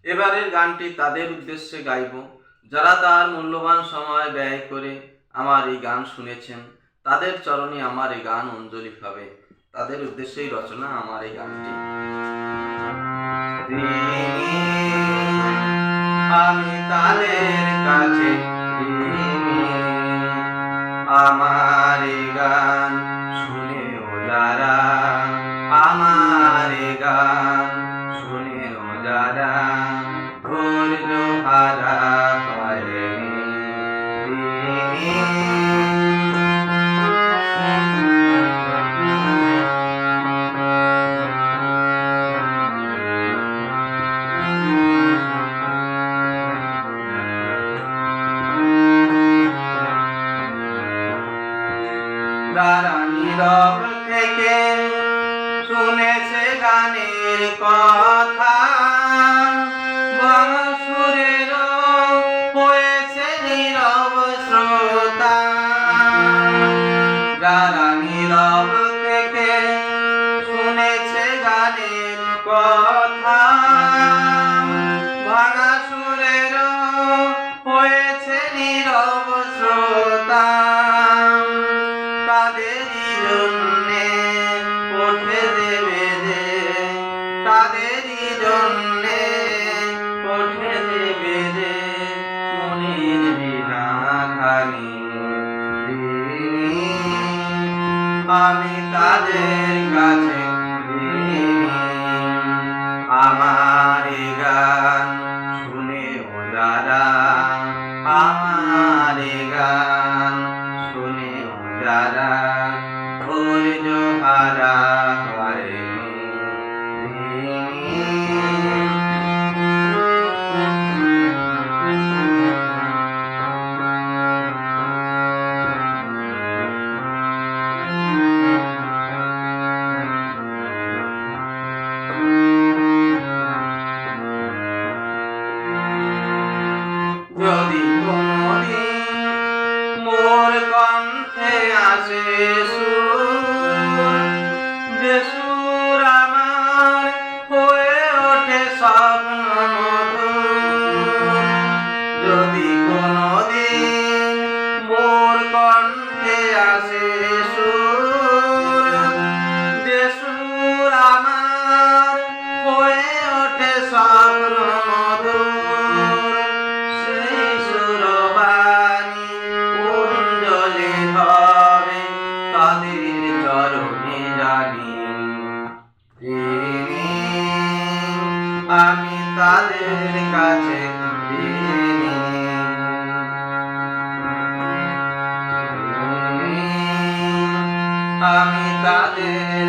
এবারের গানটি তাদের উদ্দেশ্যে গাইব যারা তার মূল্যবান সময় ব্যয় করে আমার এই গান শুনেছেন। তাদের চরণে আমার এই গান অঞ্জলি হবে। তাদের উদ্দেশ্যেই রচনা আমার এই গানটি। আমি তাদের কাছে আমার এই গান শুনেও যারা, আমার এই গান শুনেও যারা ধৈর্য হারা হয়নি। যারা নীরব থেকে শুনেছে গানের কথা, সুরের হয়েছে নীরব শ্রোতা। যারা নীরব থেকে শুনেছে গানের কথা, ভাঙা সুরের হয়েছে নীরব শ্রোতা। তাদেরই জন্যে ওঠে দেবে যে, তাদেরই জন্যে ওঠে দেবে যে মনের বিনা খানি। আমি তাদের কাছে আমার এই গান শুনেও যারা, আমার এই গান শুনেও যারা ধৈর্য হারা হয়নি। যদি কোনদিন মোর কণ্ঠে আসে সুর, যে সুর আমার হয়ে ওঠে স্বপ্ন মধুর। যদি কোনদিন মোর কণ্ঠে আসে সুর, যে সুর আমার হয়ে ওঠে স্বপ্ন মধুর, তাদের চরণে জানি আমি তাদের কাছে আমি তাদের